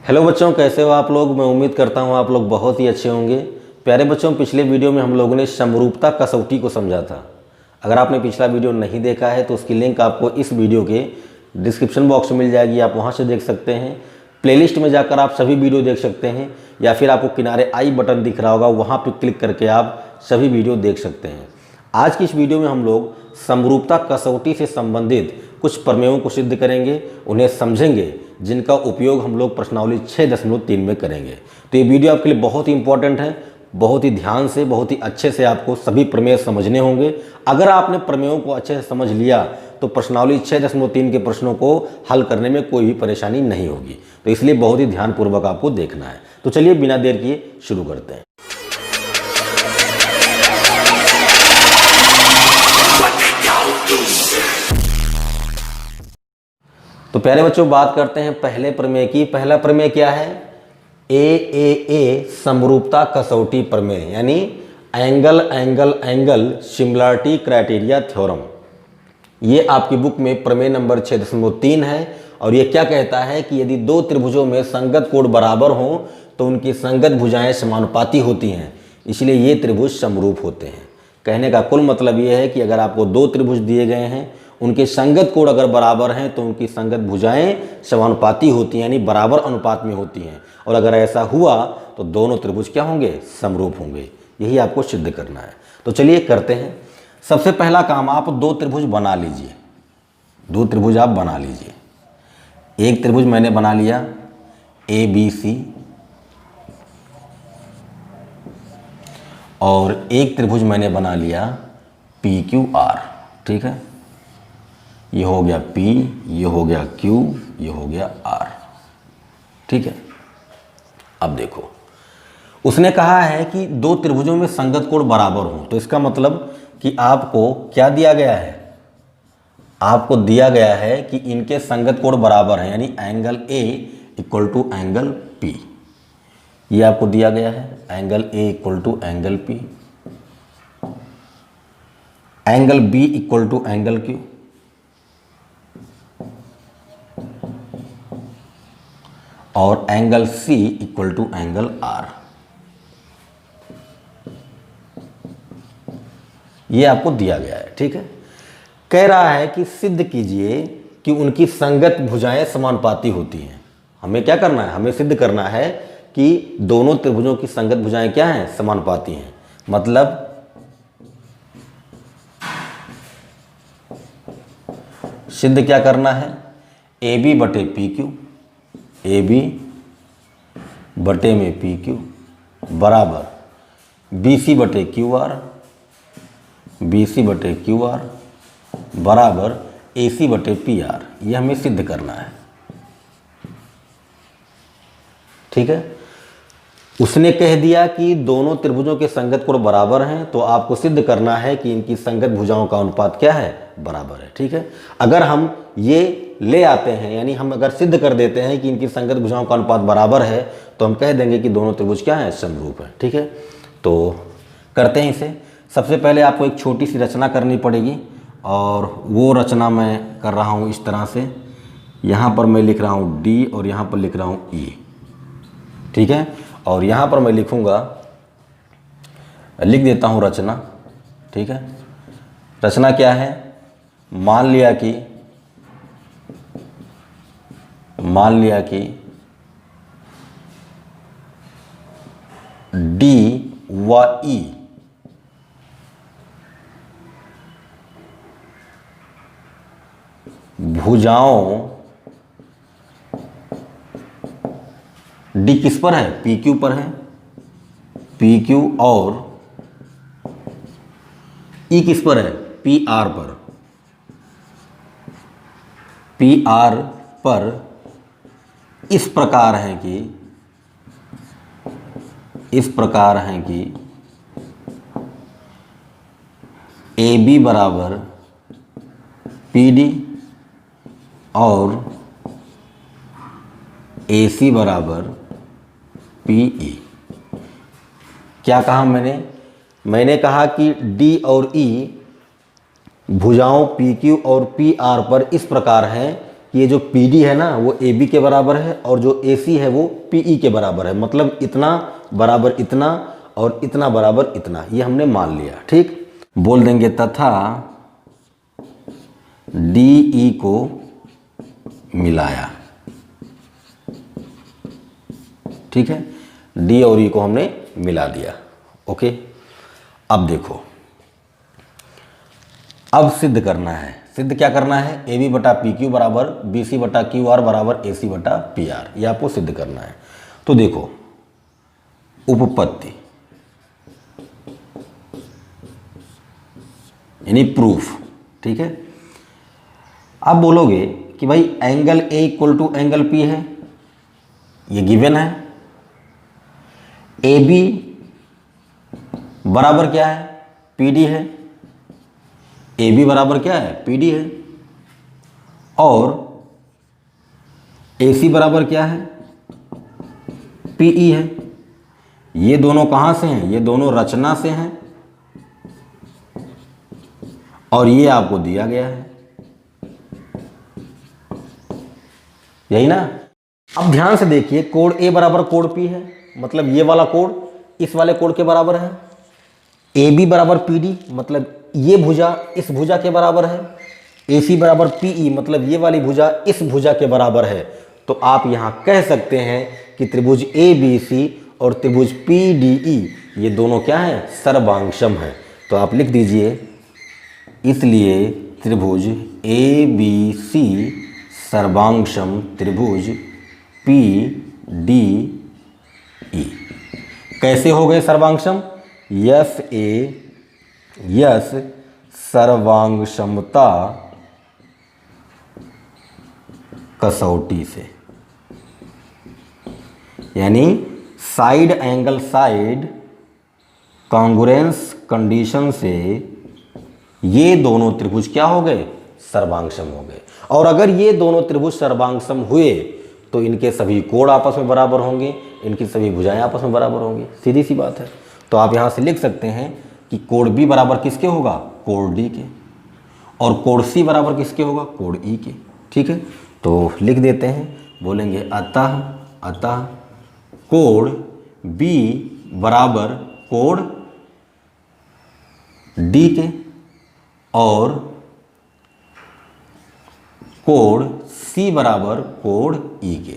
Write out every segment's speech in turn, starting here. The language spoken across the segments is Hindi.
हेलो बच्चों, कैसे हो आप लोग। मैं उम्मीद करता हूँ आप लोग बहुत ही अच्छे होंगे। प्यारे बच्चों, पिछले वीडियो में हम लोगों ने समरूपता कसौटी को समझा था। अगर आपने पिछला वीडियो नहीं देखा है तो उसकी लिंक आपको इस वीडियो के डिस्क्रिप्शन बॉक्स में मिल जाएगी, आप वहाँ से देख सकते हैं। प्लेलिस्ट में जाकर आप सभी वीडियो देख सकते हैं, या फिर आपको किनारे आई बटन दिख रहा होगा, वहाँ पर क्लिक करके आप सभी वीडियो देख सकते हैं। आज की इस वीडियो में हम लोग समरूपता कसौटी से संबंधित कुछ प्रमेयों को सिद्ध करेंगे, उन्हें समझेंगे, जिनका उपयोग हम लोग प्रश्नावली 6.3 में करेंगे। तो ये वीडियो आपके लिए बहुत ही इंपॉर्टेंट है। बहुत ही ध्यान से, बहुत ही अच्छे से आपको सभी प्रमेय समझने होंगे। अगर आपने प्रमेयों को अच्छे से समझ लिया तो प्रश्नावली 6.3 के प्रश्नों को हल करने में कोई भी परेशानी नहीं होगी। तो इसलिए बहुत ही ध्यानपूर्वक आपको देखना है। तो चलिए बिना देर किए शुरू करते हैं। तो प्यारे बच्चों, बात करते हैं पहले प्रमेय की। पहला प्रमेय क्या है? ए समरूपता कसौटी प्रमेय, यानी angle angle angle similarity criteria theorem. ये आपकी बुक में प्रमेय नंबर 6.3 है। और ये क्या कहता है कि यदि दो त्रिभुजों में संगत कोण बराबर हों तो उनकी संगत भुजाएं समानुपाती होती हैं, इसलिए ये त्रिभुज समरूप होते हैं। कहने का कुल मतलब ये है कि अगर आपको दो त्रिभुज दिए गए हैं, उनके संगत कोण अगर बराबर हैं तो उनकी संगत भुजाएं समानुपाती होती हैं, यानी बराबर अनुपात में होती हैं। और अगर ऐसा हुआ तो दोनों त्रिभुज क्या होंगे? समरूप होंगे। यही आपको सिद्ध करना है। तो चलिए करते हैं। सबसे पहला काम, आप दो त्रिभुज बना लीजिए। दो त्रिभुज आप बना लीजिए। एक त्रिभुज मैंने बना लिया ABC, और एक त्रिभुज मैंने बना लिया PQR। ठीक है, ये हो गया P, ये हो गया Q, ये हो गया R। ठीक है, अब देखो, उसने कहा है कि दो त्रिभुजों में संगत कोण बराबर हो। तो इसका मतलब कि आपको क्या दिया गया है? आपको दिया गया है कि इनके संगत कोण बराबर हैं, यानी angle A equal to angle P। ये आपको दिया गया है, angle A equal to angle P, angle B equal to angle Q, और angle C equal to angle R। ये आपको दिया गया है। ठीक है, कह रहा है कि सिद्ध कीजिए कि उनकी संगत भुजाएं समानुपाती होती हैं। हमें क्या करना है? हमें सिद्ध करना है कि दोनों त्रिभुजों की संगत भुजाएं क्या हैं? समानुपाती हैं। मतलब सिद्ध क्या करना है? AB बटे PQ, AB बटे में PQ बराबर BC बटे QR, BC बटे QR बराबर AC बटे PR। ये हमें सिद्ध करना है। ठीक है, उसने कह दिया कि दोनों त्रिभुजों के संगत कोण बराबर हैं, तो आपको सिद्ध करना है कि इनकी संगत भुजाओं का अनुपात क्या है? बराबर है। ठीक है, अगर हम ये ले आते हैं, यानी हम अगर सिद्ध कर देते हैं कि इनकी संगत भुजाओं का अनुपात बराबर है, तो हम कह देंगे कि दोनों त्रिभुज क्या हैं? समरूप है। ठीक है, तो करते हैं इसे। सबसे पहले आपको एक छोटी सी रचना करनी पड़ेगी, और वो रचना मैं कर रहा हूँ इस तरह से। यहाँ पर मैं लिख रहा हूँ D और यहाँ पर लिख रहा हूँ E। ठीक है, और यहाँ पर मैं लिखूँगा, लिख देता हूँ रचना। ठीक है, रचना क्या है? मान लिया कि D व E भुजाओं, D किस पर है? PQ पर है। PQ और E किस पर है? PR पर। PR पर इस प्रकार हैं कि AB बराबर PD और AC बराबर PE। क्या कहा मैंने कहा कि D और E भुजाओं PQ और PR पर इस प्रकार हैं कि ये जो PD है ना वो AB के बराबर है और जो AC है वो PE के बराबर है, मतलब इतना बराबर इतना और इतना बराबर इतना, ये हमने मान लिया। ठीक, बोल देंगे तथा DE को मिलाया। ठीक है, D और E को हमने मिला दिया। ओके, अब देखो, अब सिद्ध करना है। सिद्ध क्या करना है? AB बटा PQ बराबर BC बटा QR बराबर AC बटा PR, ये आपको सिद्ध करना है। तो देखो, उपपत्ति यानी प्रूफ। ठीक है, अब बोलोगे कि भाई angle A equal to angle P है, ये गिवन है। AB बराबर क्या है? PD है। AB बराबर क्या है? PD है। और AC बराबर क्या है? PE है। ये दोनों कहाँ से हैं? ये दोनों रचना से हैं और ये आपको दिया गया है, यही ना। अब ध्यान से देखिए, कोण A बराबर कोण P है, मतलब ये वाला कोण इस वाले कोण के बराबर है। AB बराबर PD, मतलब ये भुजा इस भुजा के बराबर है। AC बराबर PE, मतलब ये वाली भुजा इस भुजा के बराबर है। तो आप यहाँ कह सकते हैं कि त्रिभुज ABC और त्रिभुज PDE ये दोनों क्या हैं? सर्वांगसम है। तो आप लिख दीजिए, इसलिए त्रिभुज ABC सर्वांगसम त्रिभुज PDE। कैसे हो गए सर्वांगसम? यस सर्वांगसमता कसौटी से, यानी side angle side congruence condition से ये दोनों त्रिभुज क्या हो गए? सर्वांगसम हो गए। और अगर ये दोनों त्रिभुज सर्वांगसम हुए तो इनके सभी कोण आपस में बराबर होंगे, इनकी सभी भुजाएं आपस में बराबर होंगी, सीधी सी बात है। तो आप यहाँ से लिख सकते हैं कि कोण B बराबर किसके होगा? कोण D के। और कोण C बराबर किसके होगा? कोण E के। ठीक है, तो लिख देते हैं, बोलेंगे अतः कोण B बराबर कोण D के और कोण C बराबर कोण E के।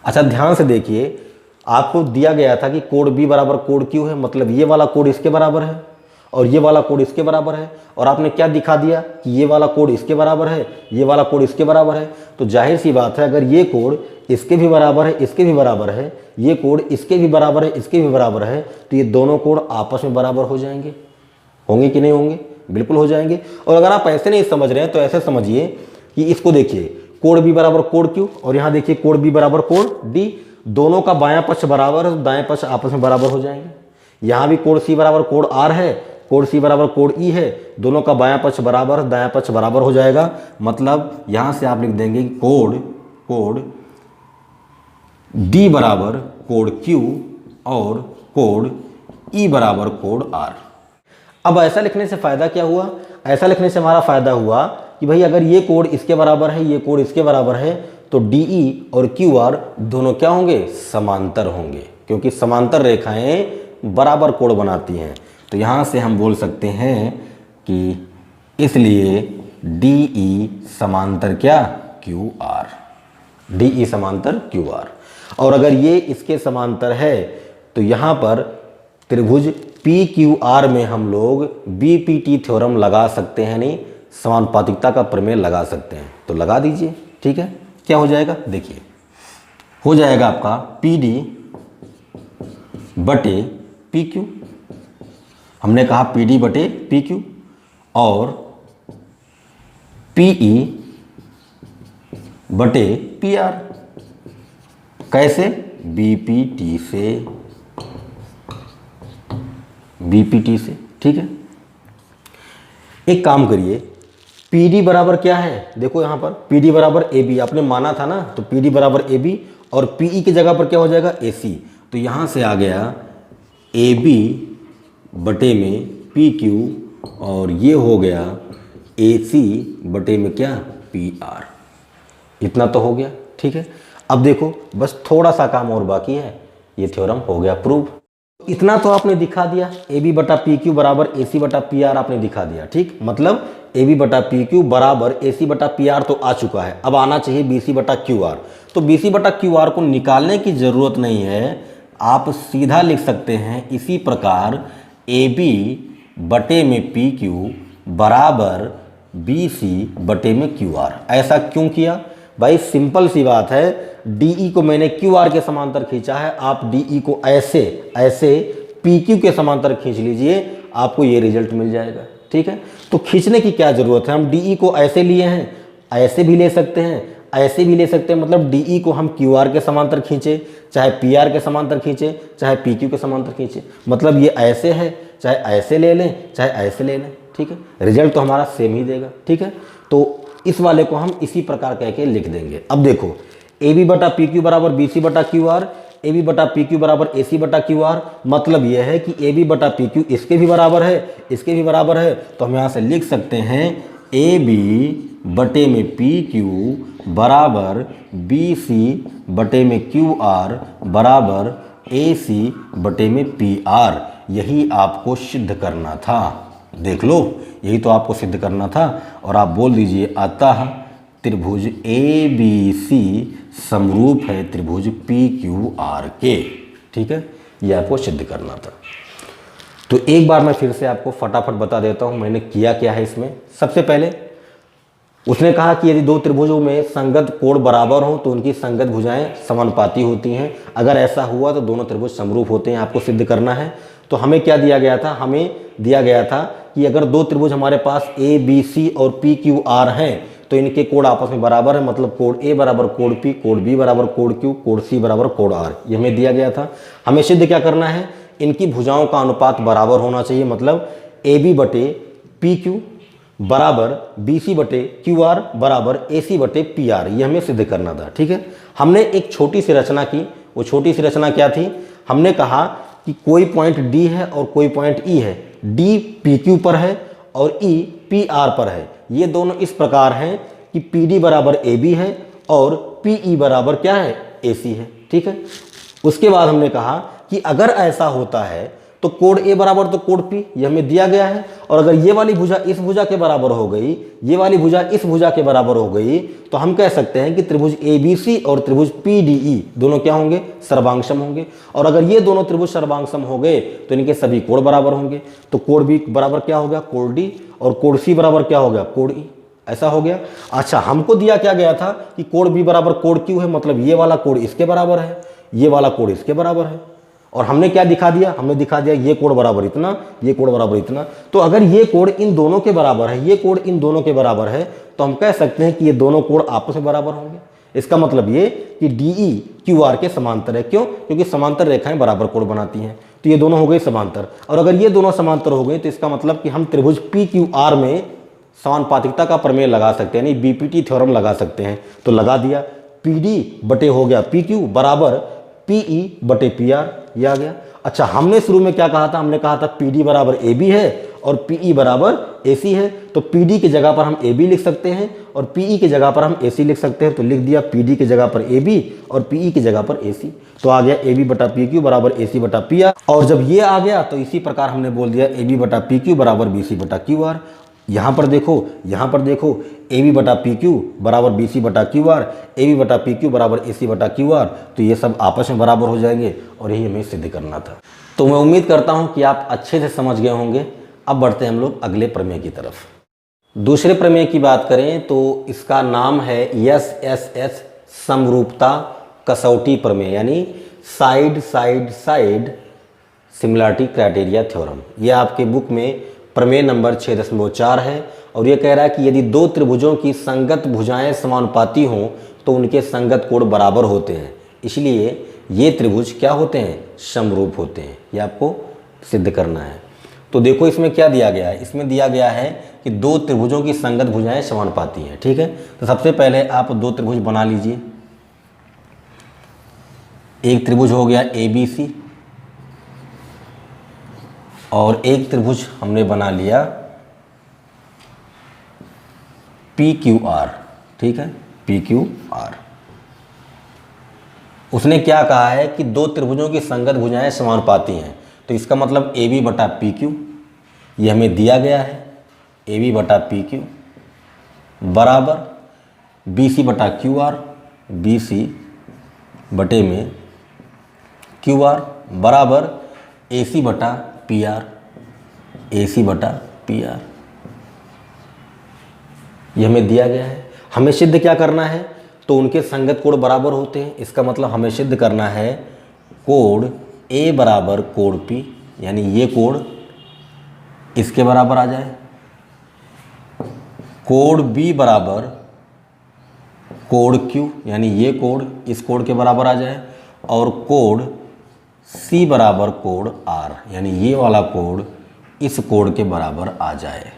अच्छा, ध्यान से देखिए, आपको दिया गया था कि कोण B बराबर कोण Q है, मतलब ये वाला कोण इसके बराबर है और ये वाला कोण इसके बराबर है। और आपने क्या दिखा दिया कि ये वाला कोण इसके बराबर है, ये वाला कोण इसके बराबर है। तो जाहिर सी बात है, अगर ये कोण इसके भी बराबर है, इसके भी बराबर है, ये कोण इसके भी बराबर है, इसके भी बराबर है, तो ये दोनों कोण आपस में बराबर हो जाएंगे। होंगे कि नहीं होंगे? बिल्कुल हो जाएंगे। और अगर आप ऐसे नहीं समझ रहे हैं तो ऐसे समझिए कि इसको देखिए, कोण B बराबर कोण Q और यहाँ देखिए कोण B बराबर कोण D, दोनों का बायां पक्ष बराबर है, दाएं पक्ष आपस में बराबर हो जाएंगे। यहाँ भी कोण C बराबर कोण R है, कोण C बराबर कोण E है, दोनों का बायां पक्ष बराबर, दायां पक्ष बराबर हो जाएगा। मतलब यहाँ से आप लिख देंगे कि कोण D बराबर कोण Q और कोण E बराबर कोण R। अब ऐसा लिखने से फायदा क्या हुआ? ऐसा लिखने से हमारा फायदा हुआ कि भाई अगर ये कोण इसके बराबर है, ये कोण इसके बराबर है, तो DE और QR दोनों क्या होंगे? समांतर होंगे, क्योंकि समांतर रेखाएं बराबर कोण बनाती हैं। तो यहाँ से हम बोल सकते हैं कि इसलिए DE समांतर क्या? QR। DE समांतर QR। और अगर ये इसके समांतर है तो यहाँ पर त्रिभुज PQR में हम लोग BPT थ्योरम लगा सकते हैं, नहीं समानुपातिकता का प्रमेय लगा सकते हैं। तो लगा दीजिए। ठीक है, क्या हो जाएगा? देखिए, हो जाएगा आपका PD बटे PQ। हमने कहा PD बटे PQ और PE बटे PR। कैसे? BPT से। ठीक है, एक काम करिए, PD बराबर क्या है? देखो यहाँ पर PD बराबर AB आपने माना था ना, तो PD बराबर AB और PE की जगह पर क्या हो जाएगा? AC। तो यहाँ से आ गया AB बटे में PQ और ये हो गया AC बटे में क्या? PR। इतना तो हो गया, ठीक है। अब देखो बस थोड़ा सा काम और बाकी है, ये थ्योरम हो गया प्रूव। इतना तो आपने दिखा दिया, ए बी बटा पी क्यू बराबर ए सी बटा पी आर आपने दिखा दिया, ठीक। मतलब ए बी बटा पी क्यू बराबर ए सी बटा पी आर तो आ चुका है, अब आना चाहिए बी सी बटा क्यू आर। तो बी सी बटा क्यू आर को निकालने की ज़रूरत नहीं है, आप सीधा लिख सकते हैं इसी प्रकार ए बी बटे में पी क्यू बराबर बी सी बटे में क्यू आर। ऐसा क्यों किया भाई? सिंपल सी बात है, DE को मैंने QR के समांतर खींचा है, आप DE को ऐसे ऐसे PQ के समांतर खींच लीजिए, आपको ये रिजल्ट मिल जाएगा, ठीक है। तो खींचने की क्या ज़रूरत है, हम DE को ऐसे लिए हैं, ऐसे भी ले सकते हैं, ऐसे भी ले सकते हैं। मतलब DE को हम QR के समांतर खींचे, चाहे PR के समांतर खींचे, चाहे PQ के समांतर खींचे, मतलब ये ऐसे है, चाहे ऐसे ले लें, चाहे ऐसे ले लें, ठीक है। रिजल्ट तो हमारा सेम ही देगा, ठीक है। तो इस वाले को हम इसी प्रकार कह के लिख देंगे। अब देखो ए बी बटा पी क्यू बराबर बी सी बटा क्यू आर, ए बी बटा पी क्यू बराबर ए सी बटा क्यू आर। मतलब यह है कि ए बी बटा पी क्यू इसके भी बराबर है, इसके भी बराबर है। तो हम यहाँ से लिख सकते हैं ए बी बटे में पी क्यू बराबर बी सी बटे में क्यू आर बराबर ए सी बटे में पी आर। यही आपको सिद्ध करना था, देख लो, यही तो आपको सिद्ध करना था। और आप बोल दीजिए अतः त्रिभुज ए बी सी समरूप है त्रिभुज पी क्यू आर के, ठीक है। ये आपको सिद्ध करना था। तो एक बार मैं फिर से आपको फटाफट बता देता हूं मैंने किया क्या है इसमें। सबसे पहले उसने कहा कि यदि दो त्रिभुजों में संगत कोण बराबर हो तो उनकी संगत भुजाएं समानुपाती होती हैं। अगर ऐसा हुआ तो दोनों त्रिभुज समरूप होते हैं, आपको सिद्ध करना है। तो हमें क्या दिया गया था? हमें दिया गया था कि अगर दो त्रिभुज हमारे पास ए बी सी और पी क्यू आर हैं तो इनके कोण आपस में बराबर है। मतलब कोण ए बराबर कोण पी, कोण बी बराबर कोण क्यू, कोण सी बराबर कोण आर, ये हमें दिया गया था। हमें सिद्ध क्या करना है? इनकी भुजाओं का अनुपात बराबर होना चाहिए। मतलब ए बी बटे पी क्यू बराबर बी सी बटे क्यू आर बराबर ए सी बटे पी आर, ये हमें सिद्ध करना था, ठीक है। हमने एक छोटी सी रचना की, वो छोटी सी रचना क्या थी? हमने कहा कि कोई पॉइंट डी है और कोई पॉइंट ई है। डी पी क्यू पर है और ई पी आर पर है। ये दोनों इस प्रकार हैं कि पी डी बराबर ए बी है और पी ई बराबर क्या है? ए सी है, ठीक है। उसके बाद हमने कहा कि अगर ऐसा होता है तो कोण ए बराबर तो कोण पी, ये हमें दिया गया है। और अगर ये वाली भुजा इस भुजा के बराबर हो गई, ये वाली भुजा इस भुजा के बराबर हो गई, तो हम कह सकते हैं कि त्रिभुज ए बी सी और त्रिभुज पी डी ई दोनों क्या होंगे? सर्वांगसम होंगे। और अगर ये दोनों त्रिभुज सर्वांगसम हो गए तो इनके सभी कोण बराबर होंगे। तो कोण बी बराबर क्या हो गया? कोण डी, और कोण सी बराबर क्या हो गया? कोण ई। ऐसा हो गया। अच्छा, हमको दिया क्या गया था कि कोण बी बराबर कोण क्यू है। मतलब ये वाला कोण इसके बराबर है, ये वाला कोण इसके बराबर है। और हमने क्या दिखा दिया? हमने दिखा दिया ये कोण बराबर इतना, ये कोण बराबर इतना। तो अगर ये कोण इन दोनों के बराबर है, ये कोण इन दोनों के बराबर है, तो हम कह सकते हैं कि ये दोनों कोण आपस में बराबर होंगे। इसका मतलब ये कि DE QR के समांतर है। क्यों? क्योंकि समांतर रेखाएं बराबर कोण बनाती हैं। तो ये दोनों हो गए समांतर। और अगर ये दोनों समांतर हो गए तो इसका मतलब कि हम त्रिभुज PQR में समानुपातिकता का प्रमेय लगा सकते हैं, यानी BPT थ्योरम लगा सकते हैं। तो लगा दिया, PD बटे हो गया PQ बराबर PE बटे PR, ये आ गया। अच्छा, हमने शुरू में क्या कहा था? हमने कहा था PD बराबर AB है और PE बराबर AC है। तो PD की जगह पर हम AB लिख सकते हैं और PE की जगह पर हम AC लिख सकते हैं। तो लिख दिया PD की जगह पर AB और PE की जगह पर AC। तो आ गया AB बटा PQ बराबर AC बटा PR। और जब ये आ गया तो इसी प्रकार हमने बोल दिया AB बटा PQ बराबर BC बटा QR। यहाँ पर देखो, यहाँ पर देखो, ए बी बटा पी क्यू बराबर बी सी बटा क्यू आर, ए बी बटा पी क्यू बराबर ए सी बटा क्यू आर। तो ये सब आपस में बराबर हो जाएंगे और यही हमें सिद्ध करना था। तो मैं उम्मीद करता हूँ कि आप अच्छे से समझ गए होंगे। अब बढ़ते हैं हम लोग अगले प्रमेय की तरफ। दूसरे प्रमेय की बात करें तो इसका नाम है SSS समरूपता कसौटी प्रमेय, यानी side side side similarity criteria theorem. ये आपके बुक में प्रमेय नंबर 6.4 है। और ये कह रहा है कि यदि दो त्रिभुजों की संगत भुजाएं समानुपाती हों तो उनके संगत कोण बराबर होते हैं, इसलिए ये त्रिभुज क्या होते हैं? समरूप होते हैं। ये आपको सिद्ध करना है। तो देखो इसमें क्या दिया गया है? इसमें दिया गया है कि दो त्रिभुजों की संगत भुजाएं समानुपाती हैं, ठीक है। तो सबसे पहले आप दो त्रिभुज बना लीजिए। एक त्रिभुज हो गया ABC और एक त्रिभुज हमने बना लिया PQR, ठीक है। P Q R. उसने क्या कहा है कि दो त्रिभुजों की संगत भुजाएं समानुपाती हैं, तो इसका मतलब ए बी बटा पी क्यू, ये हमें दिया गया है, ए बी बटा पी क्यू बराबर बी सी बटा क्यू आर, बी सी बटे में क्यू आर बराबर ए सी बटा पी आर, ए सी बटा पी आर। ये हमें दिया गया है। हमें सिद्ध क्या करना है, तो उनके संगत कोण बराबर होते हैं। इसका मतलब हमें सिद्ध करना है कोण ए बराबर कोण पी, यानी ये कोण इसके बराबर आ जाए, कोण बी बराबर कोण क्यू, यानी ये कोण इस कोण के बराबर आ जाए, और कोण सी बराबर कोण आर, यानी ये वाला कोण इस कोण के बराबर आ जाए।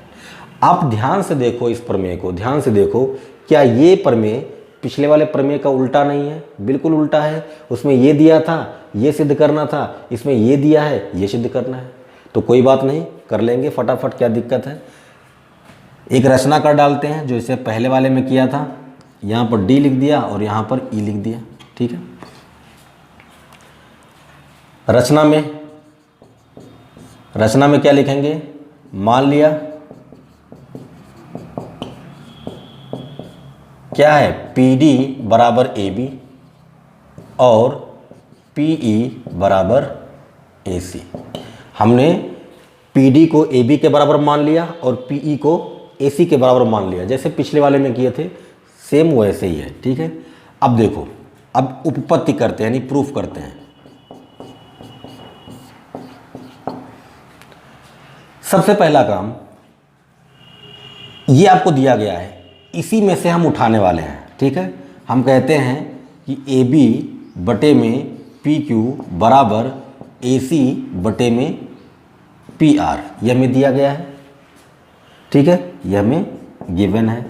आप ध्यान से देखो इस प्रमेय को, ध्यान से देखो, क्या ये प्रमेय पिछले वाले प्रमेय का उल्टा नहीं है? बिल्कुल उल्टा है। उसमें ये दिया था, ये सिद्ध करना था, इसमें ये दिया है, ये सिद्ध करना है। तो कोई बात नहीं, कर लेंगे फटाफट, क्या दिक्कत है। एक रचना कर डालते हैं, जो इसे पहले वाले में किया था, यहाँ पर डी लिख दिया और यहाँ पर ई लिख दिया, ठीक है। रचना में क्या लिखेंगे, मान लिया क्या है, पी डी बराबर ए बी और पी ई बराबर ए सी। हमने पी डी को ए बी के बराबर मान लिया और पी ई को ए सी के बराबर मान लिया, जैसे पिछले वाले में किए थे, सेम वैसे ही है, ठीक है। अब देखो, अब उपपत्ति करते हैं, यानी प्रूफ करते हैं। सबसे पहला काम, ये आपको दिया गया है, इसी में से हम उठाने वाले हैं, ठीक है। हम कहते हैं कि ए बी बटे में पी क्यू बराबर ए सी बटे में पी आर, यह हमें दिया गया है, ठीक है, यह हमें गिवन है।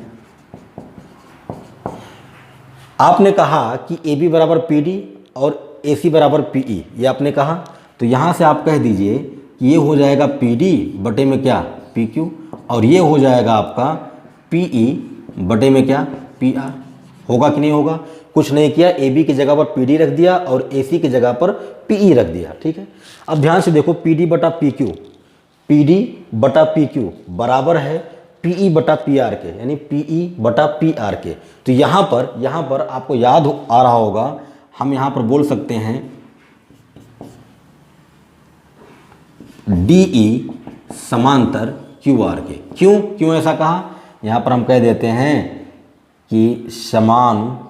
आपने कहा कि ए बी बराबर पी डी और ए सी बराबर पी ई, ये आपने कहा, तो यहाँ से आप कह दीजिए कि ये हो जाएगा पी डी बटे में क्या, पी क्यू, और ये हो जाएगा आपका पी ई बटे में क्या, पी आर। होगा कि नहीं होगा? कुछ नहीं किया, ए बी की जगह पर पी डी रख दिया और ए सी की जगह पर पी ई रख दिया, ठीक है। अब ध्यान से देखो, पी डी बटा पी क्यू, पी डी बटा पी क्यू बराबर है पी ई बटा पी आर के, यानी पी ई बटा पी आर के। तो यहाँ पर आपको याद आ रहा होगा, हम यहाँ पर बोल सकते हैं डी ई समांतर क्यू आर के। क्यों ऐसा कहा? यहाँ पर हम कह देते हैं कि समानुपातिकता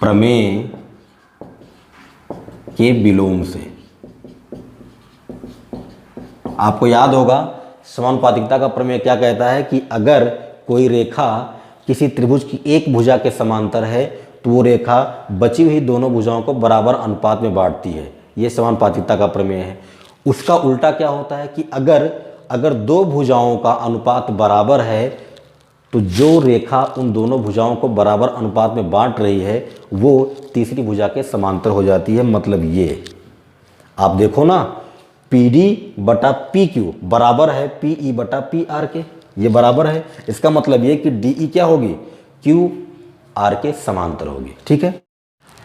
प्रमेय के विलोम से। आपको याद होगा समानुपातिकता का प्रमेय क्या कहता है कि अगर कोई रेखा किसी त्रिभुज की एक भुजा के समांतर है तो वो रेखा बची हुई दोनों भुजाओं को बराबर अनुपात में बांटती है। ये समानुपातिकता का प्रमेय है। उसका उल्टा क्या होता है कि अगर दो भुजाओं का अनुपात बराबर है तो जो रेखा उन दोनों भुजाओं को बराबर अनुपात में बांट रही है वो तीसरी भुजा के समांतर हो जाती है। मतलब ये आप देखो ना, पी डी बटा पी क्यू बराबर है पी ई बटा पी आर के, ये बराबर है। इसका मतलब ये कि डी ई क्या होगी, क्यू आर के समांतर होगी, ठीक है।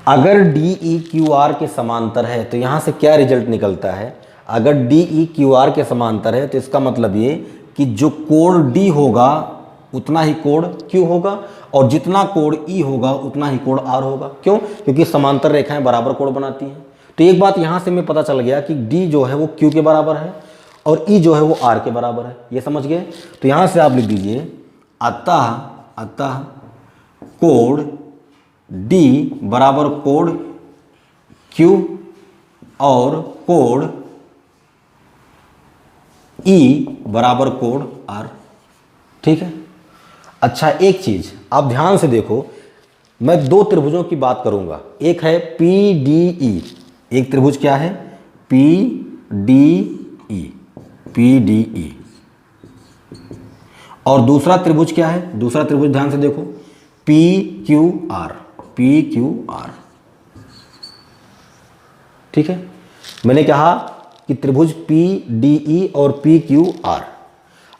अगर डी ई क्यू आर के समांतर है तो यहाँ से क्या रिजल्ट निकलता है, अगर डी ई क्यू आर के समांतर है तो इसका मतलब ये कि जो कोण डी होगा उतना ही कोण क्यू होगा और जितना कोण ई होगा उतना ही कोण आर होगा। क्यों? क्योंकि समांतर रेखाएं बराबर कोण बनाती हैं। तो एक बात यहाँ से हमें पता चल गया कि डी जो है वो क्यू के बराबर है और ई जो है वो आर के बराबर है। ये समझ गए? तो यहाँ से आप लिख दीजिए अतः कोण डी बराबर कोण क्यू और कोण ई बराबर कोण आर, ठीक है। अच्छा, एक चीज आप ध्यान से देखो, मैं दो त्रिभुजों की बात करूंगा। एक है पी डी ई, एक त्रिभुज क्या है, पी डी ई, और दूसरा त्रिभुज क्या है, दूसरा त्रिभुज ध्यान से देखो पी क्यू आर, ठीक है। मैंने कहा कि त्रिभुज पी डी ई और पी क्यू आर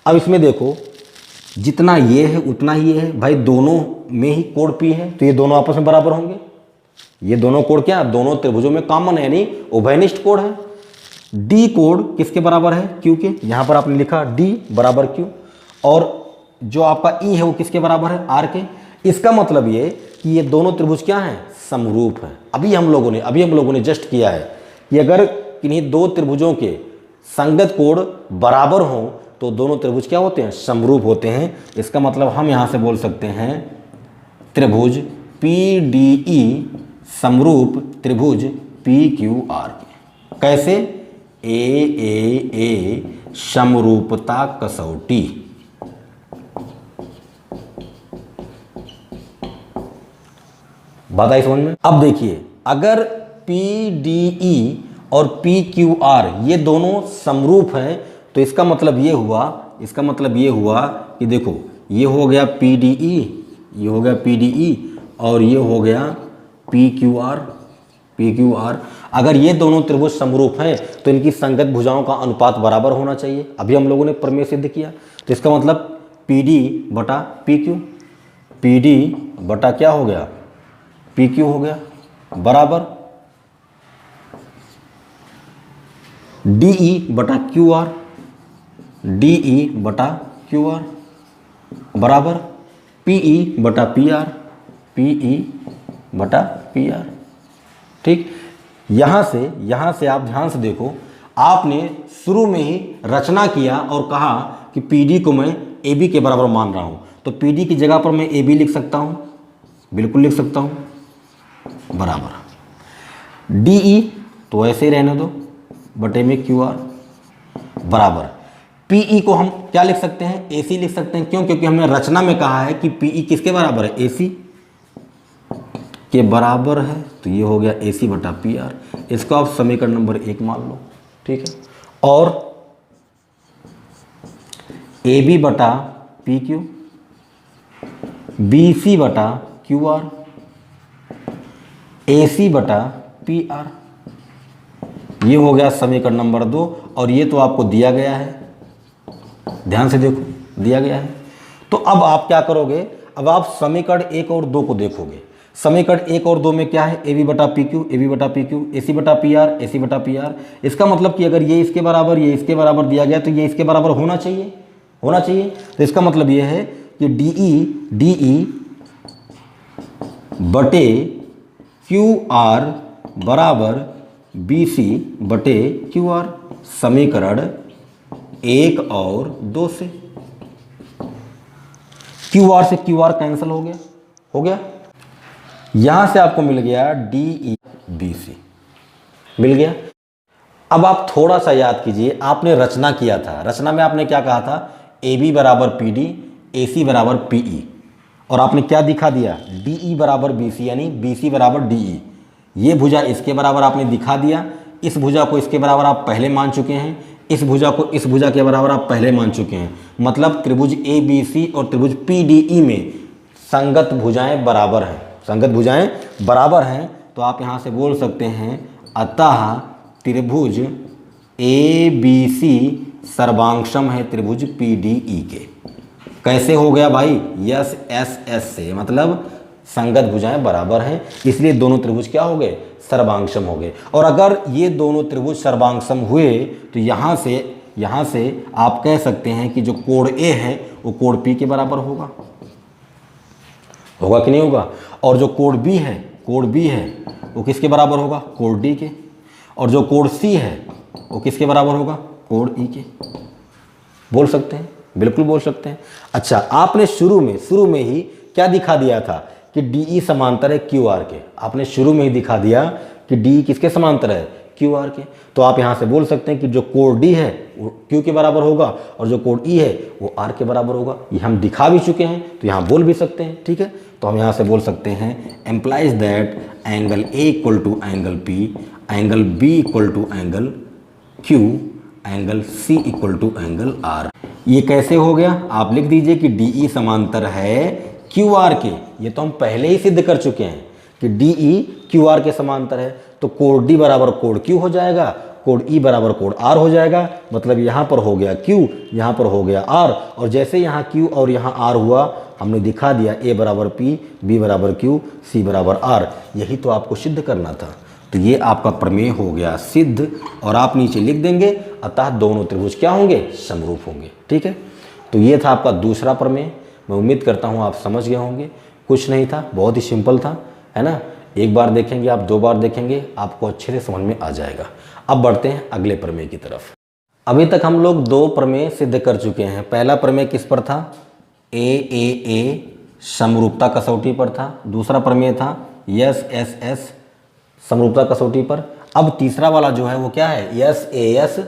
अब इसमें देखो जितना ये है उतना ही ये है भाई, दोनों में ही कोण P है तो ये दोनों आपस में बराबर होंगे। ये दोनों कोण क्या, दोनों त्रिभुजों में कॉमन है यानी उभयनिष्ठ कोण है। D कोण किसके बराबर है, Q के। यहां पर आपने लिखा D बराबर Q, और जो आपका E है वो किसके बराबर है, R के। इसका मतलब ये कि ये दोनों त्रिभुज क्या हैं, समरूप हैं। अभी हम लोगों ने जस्ट किया है कि अगर किन्हीं दो त्रिभुजों के संगत कोण बराबर हों तो दोनों त्रिभुज क्या होते हैं, समरूप होते हैं। इसका मतलब हम यहां से बोल सकते हैं त्रिभुज PDE समरूप त्रिभुज PQR। कैसे, AAA समरूपता कसौटी। बात आई समझ में। अब देखिए अगर PDE और PQR ये दोनों समरूप हैं तो इसका मतलब ये हुआ कि देखो ये हो गया PDE, ये हो गया PDE और ये हो गया PQR। अगर ये दोनों त्रिभुज समरूप हैं तो इनकी संगत भुजाओं का अनुपात बराबर होना चाहिए। अभी हम लोगों ने प्रमेय सिद्ध किया, तो इसका मतलब PD बटा PQ, PD बटा क्या हो गया, PQ हो गया, बराबर DE बटा QR, DE बटा QR बराबर PE बटा PR, PE बटा PR। ठीक, यहाँ से आप ध्यान से देखो, आपने शुरू में ही रचना किया और कहा कि PD को मैं AB के बराबर मान रहा हूँ, तो PD की जगह पर मैं AB लिख सकता हूँ, बिल्कुल लिख सकता हूँ, बराबर DE तो ऐसे ही रहने दो बटे में QR बराबर PE को हम क्या लिख सकते हैं, AC लिख सकते हैं। क्यों, क्योंकि हमने रचना में कहा है कि PE किसके बराबर है, AC के बराबर है, तो ये हो गया AC बटा PR। इसको आप समीकरण नंबर 1 मान लो, ठीक है। और AB बटा PQ, BC बटा QR, AC बटा PR, ये हो गया समीकरण नंबर 2। और ये तो आपको दिया गया है, ध्यान से देखो दिया गया है। तो अब आप क्या करोगे, अब आप समीकरण 1 और 2 को देखोगे। समीकरण 1 और 2 में क्या है, AB बटा PQ, AB बटा PQ, AC बटा PR, AC बटा PR। इसका मतलब कि अगर ये इसके बराबर, ये इसके बराबर दिया गया तो ये इसके बराबर होना चाहिए। तो इसका मतलब ये है कि DE बटे QR बराबर BC बटे QR, समीकरण 1 और 2 से। QR से QR कैंसिल हो गया। यहां से आपको मिल गया DE BC, मिल गया। अब आप थोड़ा सा याद कीजिए, आपने रचना किया था, रचना में आपने क्या कहा था, AB बराबर PD, AC बराबर PE, और आपने क्या दिखा दिया, DE बराबर BC यानी BC बराबर DE। ये भुजा इसके बराबर आपने दिखा दिया, इस भुजा को इसके बराबर आप पहले मान चुके हैं, इस भुजा को इस भुजा के बराबर आप पहले मान चुके हैं। मतलब त्रिभुज ABC और त्रिभुज PDE में संगत भुजाएं बराबर हैं, तो आप यहाँ से बोल सकते हैं अतः त्रिभुज ABC सर्वांगसम है त्रिभुज PDE के। कैसे हो गया भाई, यस एस एस से, मतलब संगत भुजाएं बराबर हैं, इसलिए दोनों त्रिभुज क्या हो गए, सर्वांगसम हो गए। और अगर ये दोनों त्रिभुज सर्वांगसम हुए तो यहाँ से आप कह सकते हैं कि जो कोण A है वो कोण P के बराबर होगा कि नहीं होगा। और जो कोण B है वो किसके बराबर होगा, कोण D के। और जो कोण C है वो किसके बराबर होगा, कोण E के। बोल सकते हैं, बिल्कुल बोल सकते हैं। अच्छा, आपने शुरू में ही क्या दिखा दिया था कि DE समांतर है QR के। आपने शुरू में ही दिखा दिया कि DE किसके समांतर है, QR के। तो आप यहाँ से बोल सकते हैं कि जो कोण D है वो Q के बराबर होगा और जो कोण E है वो R के बराबर होगा। ये हम दिखा भी चुके हैं, तो यहाँ बोल भी सकते हैं, ठीक है। तो हम यहाँ से बोल सकते हैं implies that angle A equal to angle P, angle B equal to angle Q, angle C equal to angle R। ये कैसे हो गया, आप लिख दीजिए कि DE समांतर है QR के। ये तो हम पहले ही सिद्ध कर चुके हैं कि DE QR के समांतर है, तो कोण D बराबर कोण Q हो जाएगा कोड ई बराबर कोड आर हो जाएगा। मतलब यहाँ पर हो गया क्यू, यहाँ पर हो गया आर, और जैसे यहाँ क्यू और यहाँ आर हुआ हमने दिखा दिया ए बराबर पी, बी बराबर क्यू, सी बराबर आर। यही तो आपको सिद्ध करना था। तो ये आपका प्रमेय हो गया सिद्ध, और आप नीचे लिख देंगे अतः दोनों त्रिभुज क्या होंगे, समरूप होंगे। ठीक है, तो ये था आपका दूसरा प्रमेय। मैं उम्मीद करता हूँ आप समझ गए होंगे। कुछ नहीं था, बहुत ही सिंपल था, है ना। एक बार देखेंगे आप, 2 बार देखेंगे, आपको अच्छे से समझ में आ जाएगा। अब बढ़ते हैं अगले प्रमेय की तरफ। अभी तक हम लोग 2 प्रमेय सिद्ध कर चुके हैं। पहला प्रमेय किस पर था, ए समरूपता कसौटी पर था। दूसरा प्रमेय था एस समरूपता कसौटी पर। अब तीसरा वाला जो है वो क्या है, एस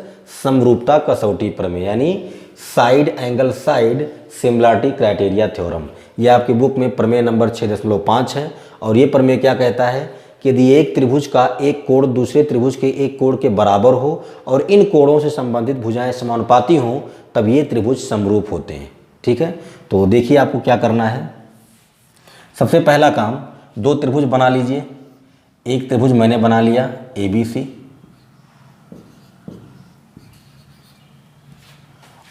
समरूपता कसौटी प्रमेय, यानी side angle side similarity criteria theorem. ये आपकी बुक में प्रमेय नंबर 6.5 है। और ये प्रमेय क्या कहता है कि यदि एक त्रिभुज का एक कोण दूसरे त्रिभुज के एक कोण के बराबर हो और इन कोणों से संबंधित भुजाएं समानुपाती हों, तब ये त्रिभुज समरूप होते हैं। ठीक है, तो देखिए आपको क्या करना है। सबसे पहला काम, 2 त्रिभुज बना लीजिए। एक त्रिभुज मैंने बना लिया ABC,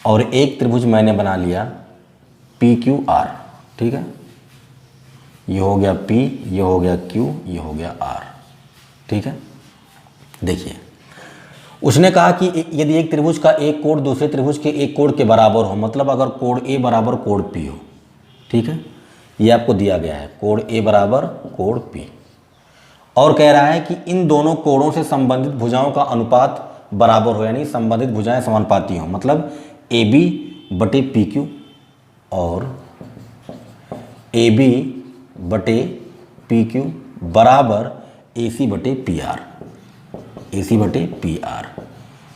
और एक त्रिभुज मैंने बना लिया PQR। ठीक है, ये हो गया P, ये हो गया Q, ये हो गया R। ठीक है, देखिए उसने कहा कि यदि एक त्रिभुज का एक कोण दूसरे त्रिभुज के एक कोण के बराबर हो, मतलब अगर कोण A बराबर कोण P हो। ठीक है, ये आपको दिया गया है, कोण A बराबर कोण P, और कह रहा है कि इन दोनों कोणों से संबंधित भुजाओं का अनुपात बराबर हो, यानी संबंधित भुजाएं समानुपाती हो। मतलब AB बटे PQ और AB बटे PQ बराबर AC बटे PR, AC बटे PR,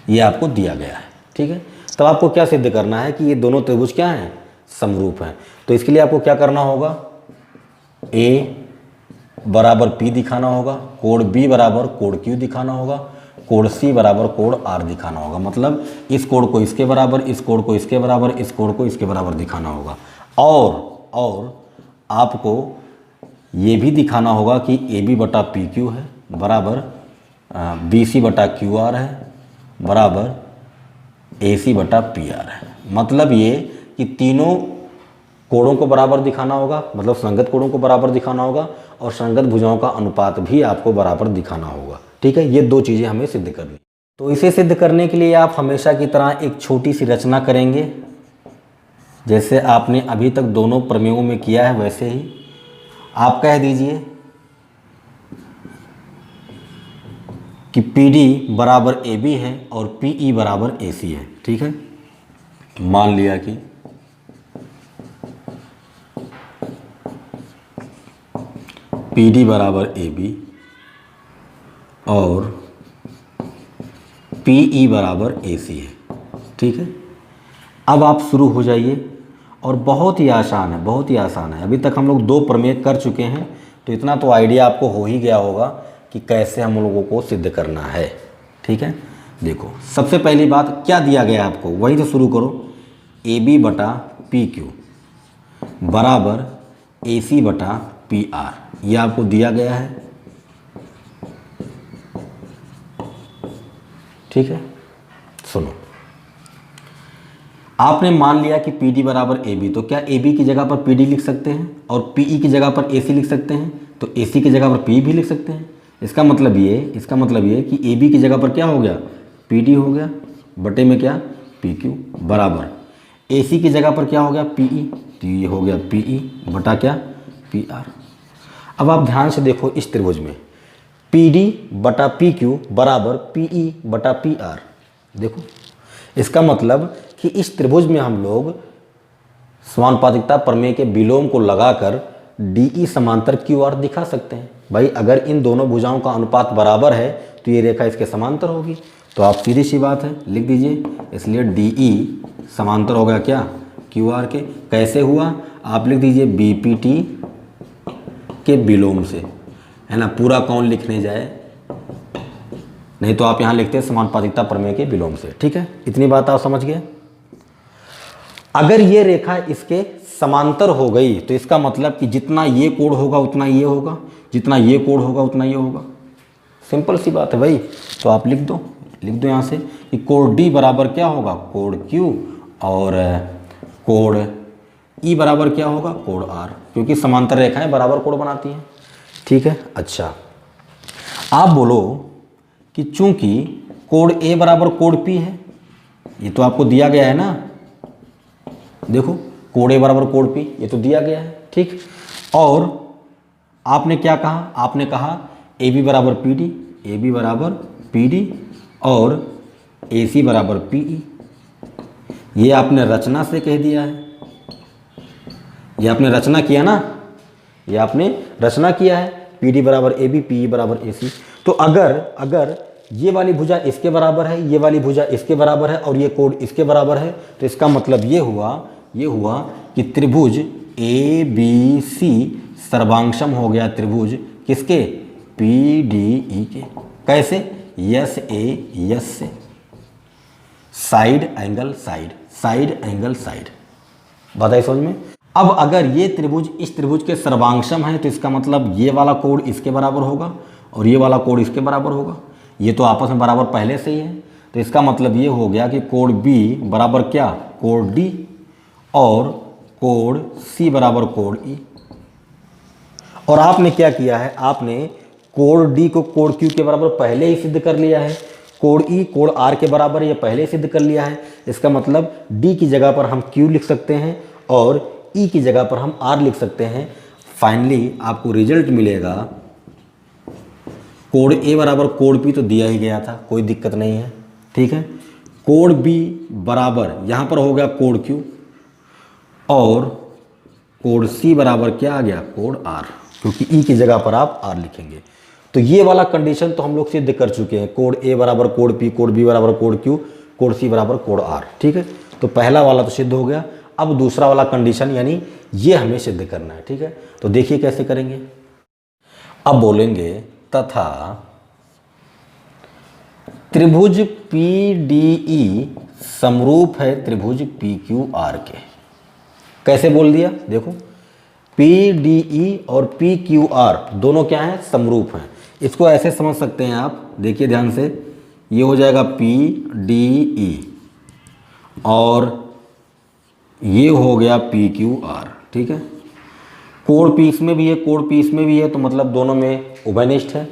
ये आपको दिया गया है। ठीक है, तब आपको क्या सिद्ध करना है कि ये दोनों त्रिभुज क्या हैं, समरूप हैं। तो इसके लिए आपको क्या करना होगा, A बराबर P दिखाना होगा, कोण B बराबर कोण Q दिखाना होगा, कोण C बराबर कोण R दिखाना होगा। मतलब इस कोण को इसके बराबर, इस कोण को इसके बराबर, इस कोण को इसके बराबर दिखाना होगा। और आपको ये भी दिखाना होगा कि AB बटा PQ है बराबर BC बटा QR है बराबर AC बटा PR है। मतलब ये कि तीनों कोणों को बराबर दिखाना होगा, मतलब संगत कोणों को बराबर दिखाना होगा, और संगत भुजाओं का अनुपात भी आपको बराबर दिखाना होगा। ठीक है, ये 2 चीज़ें हमें सिद्ध करनी। तो इसे सिद्ध करने के लिए आप हमेशा की तरह एक छोटी सी रचना करेंगे, जैसे आपने अभी तक दोनों प्रमेयों में किया है वैसे ही। आप कह दीजिए कि PD बराबर AB है और PE बराबर AC है। ठीक है, मान लिया कि PD बराबर AB और PE बराबर AC है। ठीक है, अब आप शुरू हो जाइए, और बहुत ही आसान है, बहुत ही आसान है। अभी तक हम लोग 2 प्रमेय कर चुके हैं, तो इतना तो आइडिया आपको हो ही गया होगा कि कैसे हम लोगों को सिद्ध करना है। ठीक है, देखो सबसे पहली बात क्या दिया गया है आपको, वही तो शुरू करो। AB बटा PQ बराबर AC बटा PR, ये आपको दिया गया है। ठीक है, सुनो, आपने मान लिया कि PD बराबर AB, तो क्या AB की जगह पर PD लिख सकते हैं और PE की जगह पर AC लिख सकते हैं, तो AC की जगह पर PE भी लिख सकते हैं। इसका मतलब ये कि AB की जगह पर क्या हो गया, PD हो गया, बटे में क्या, PQ बराबर AC की जगह पर क्या हो गया, PE, तो ये हो गया PE बटा क्या, PR। अब आप ध्यान से देखो, इस त्रिभुज में PD बटा PQ बराबर PE बटा PR। देखो इसका मतलब कि इस त्रिभुज में हम लोग समानुपातिकता प्रमेय के विलोम को लगाकर DE समांतर QR दिखा सकते हैं। भाई अगर इन दोनों भुजाओं का अनुपात बराबर है तो ये रेखा इसके समांतर होगी। तो आप सीधी सी बात है लिख दीजिए, इसलिए DE समांतर हो गया क्या, QR के। कैसे हुआ, आप लिख दीजिए BPT के विलोम से, है ना, पूरा कौन लिखने जाए, नहीं तो आप यहाँ लिखते हैं समानुपातिकता प्रमेय के विलोम से। ठीक है, इतनी बात आप समझ गए। अगर ये रेखा इसके समांतर हो गई तो इसका मतलब कि जितना ये कोण होगा उतना ये होगा, जितना ये कोण होगा उतना ये होगा। सिंपल सी बात है भाई। तो आप लिख दो, लिख दो यहाँ से कि कोड डी बराबर क्या होगा, कोड क्यू, और कोड ई बराबर क्या होगा, कोड आर, क्योंकि समांतर रेखाएं बराबर कोड बनाती हैं। ठीक है। अच्छा, आप बोलो कि चूंकि कोड ए बराबर कोड पी है, ये तो आपको दिया गया है ना, देखो कोड ए बराबर कोड पी, ये तो दिया गया है। ठीक, और आपने क्या कहा, आपने कहा ए बी बराबर पी डी, ए बी बराबर पी डी और ए सी बराबर पी ई, ये आपने रचना से कह दिया है, ये आपने रचना किया ना, ये आपने रचना किया है, पी डी बराबर ए बी, पी ई बराबर ए सी। तो अगर ये वाली भुजा इसके बराबर है, ये वाली भुजा इसके बराबर है और ये कोड इसके बराबर है, तो इसका मतलब ये हुआ कि त्रिभुज ए बी सी सर्वांगसम हो गया त्रिभुज किसके, पी डी ई के। कैसे, यस ए यस से, side angle side, side angle side, बताइए समझ में। अब अगर ये त्रिभुज इस त्रिभुज के सर्वांगसम है तो इसका मतलब ये वाला कोड इसके बराबर होगा और ये वाला कोड इसके बराबर होगा, ये तो आपस में बराबर पहले से ही है। तो इसका मतलब ये हो गया कि कोड बी बराबर क्या, कोड डी, और कोड सी बराबर कोड ई। और आपने क्या किया है, आपने कोड डी को कोड क्यू के बराबर पहले ही सिद्ध कर लिया है, कोड ई कोड आर के बराबर ये पहले ही सिद्ध कर लिया है। इसका मतलब डी की जगह पर हम क्यू लिख सकते हैं और ई की जगह पर हम आर लिख सकते हैं। फाइनली आपको रिजल्ट मिलेगा, कोड ए बराबर कोड पी तो दिया ही गया था, कोई दिक्कत नहीं है। ठीक है, कोड बी बराबर यहाँ पर हो गया कोड क्यू और कोड सी बराबर क्या आ गया, कोड आर, क्योंकि ई की जगह पर आप आर लिखेंगे। तो ये वाला कंडीशन तो हम लोग सिद्ध कर चुके हैं, कोड ए बराबर कोड पी, कोड बी बराबर कोड क्यू, कोड सी बराबर कोड आर। ठीक है, तो पहला वाला तो सिद्ध हो गया। अब दूसरा वाला कंडीशन यानी ये हमें सिद्ध करना है। ठीक है, तो देखिए कैसे करेंगे। अब बोलेंगे तथा त्रिभुज पी डी ई समरूप है त्रिभुज पी क्यू आर के। कैसे बोल दिया, देखो पी डी ई और पी क्यू आर दोनों क्या हैं, समरूप हैं। इसको ऐसे समझ सकते हैं आप, देखिए ध्यान से, ये हो जाएगा पी डी ई और ये हो गया पी क्यू आर। ठीक है, कोड पी इसमें भी है, कोड पी इसमें भी है, तो मतलब दोनों में उभयनिष्ठ है।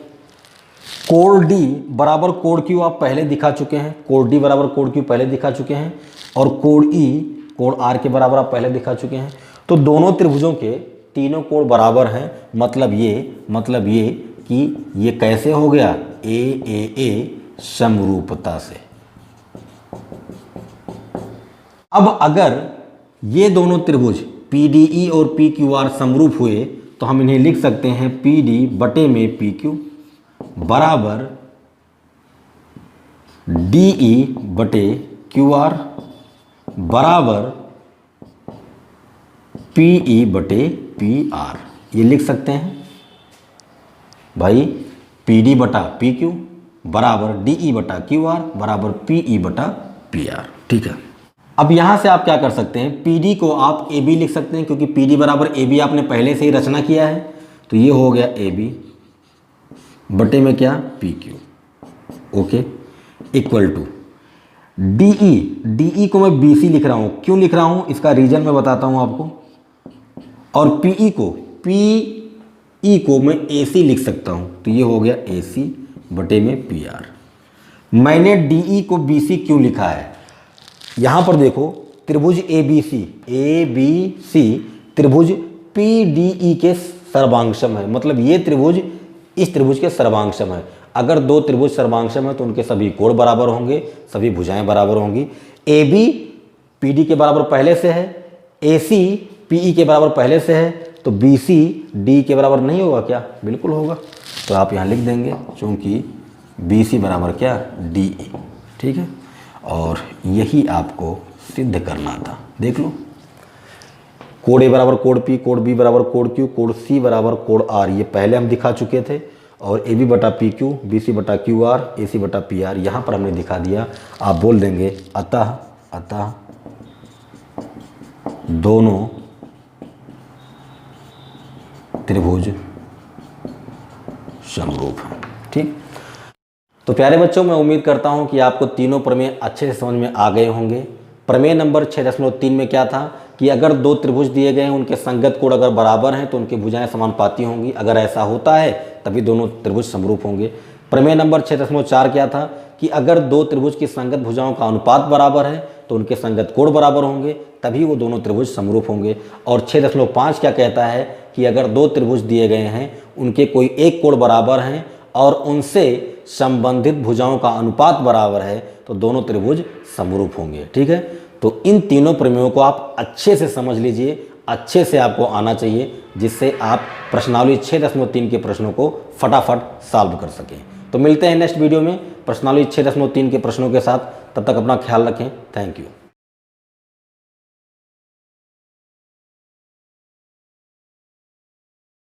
कोड डी बराबर कोड क्यू आप पहले दिखा चुके हैं, कोड डी बराबर कोड क्यू पहले दिखा चुके हैं, और कोड ई कोड आर के बराबर आप पहले दिखा चुके हैं। तो दोनों त्रिभुजों के तीनों कोड बराबर हैं। मतलब ये कि ये कैसे हो गया, ए समरूपता से। अब अगर ये दोनों त्रिभुज पी डी ई और पी क्यू आर समरूप हुए तो हम इन्हें लिख सकते हैं पी डी बटे में पी क्यू बराबर डी ई बटे क्यू आर बराबर पी ई बटे पी आर। ये लिख सकते हैं भाई, पी डी बटा पी क्यू बराबर डी ई बटा क्यू आर बराबर पी ई बटा पी आर। ठीक है, अब यहां से आप क्या कर सकते हैं, पी डी को आप ए बी लिख सकते हैं, क्योंकि पी डी बराबर ए बी आपने पहले से ही रचना किया है। तो ये हो गया ए बी बटे में क्या, P Q, okay, equal to D E को मैं बी सी लिख रहा हूं। क्यों लिख रहा हूं, इसका रीजन मैं बताता हूं आपको। और पी ई को मैं ए सी लिख सकता हूं, तो ये हो गया ए सी बटे में पी आर। मैंने डी ई को बी सी क्यों लिखा है, यहां पर देखो, त्रिभुज ए बी सी त्रिभुज पी डी ई के सर्वांगसम है। मतलब ये त्रिभुज इस त्रिभुज के सर्वांगसम है। अगर दो त्रिभुज सर्वांगसम है तो उनके सभी कोण बराबर होंगे, सभी भुजाएं बराबर होंगी। ए बी पी डी के बराबर पहले से है, ए सी पी ई के बराबर पहले से है, तो बी सी डी के बराबर नहीं होगा क्या, बिल्कुल होगा। तो आप यहाँ लिख देंगे, चूँकि बी सी बराबर क्या, डी ई। ठीक है, और यही आपको सिद्ध करना था। देख लो, कोड ए बराबर कोड पी, कोड बी बराबर कोड क्यू, कोड सी बराबर कोड आर, ये पहले हम दिखा चुके थे। और ए बी बटा पी क्यू, बी सी बटा क्यू आर, ए सी बटा पी आर, यहाँ पर हमने दिखा दिया। आप बोल देंगे अतः दोनों त्रिभुज समरूप हैं। ठीक, तो प्यारे बच्चों, मैं उम्मीद करता हूं कि आपको तीनों प्रमेय अच्छे से समझ में आ गए होंगे। प्रमेय नंबर 6.3 में क्या था कि अगर दो त्रिभुज दिए गए हैं, उनके संगत कोण अगर बराबर हैं तो उनकी भुजाएं समानुपाती होंगी। अगर ऐसा होता है तभी दोनों त्रिभुज समरूप होंगे। प्रमेय नंबर 6.4 क्या था कि अगर दो त्रिभुज की संगत भुजाओं का अनुपात बराबर है तो उनके संगत कोण बराबर होंगे, तभी वो दोनों त्रिभुज समरूप होंगे। और 6.5 क्या कहता है कि अगर दो त्रिभुज दिए गए हैं, उनके कोई एक कोण बराबर हैं और उनसे संबंधित भुजाओं का अनुपात बराबर है तो दोनों त्रिभुज समरूप होंगे। ठीक है, तो इन तीनों प्रमेयों को आप अच्छे से समझ लीजिए, अच्छे से आपको आना चाहिए, जिससे आप प्रश्नावली 6.3 के प्रश्नों को फटाफट सॉल्व कर सकें। तो मिलते हैं नेक्स्ट वीडियो में प्रश्नावली 6.3 के प्रश्नों के साथ। तब तक अपना ख्याल रखें। Thank you.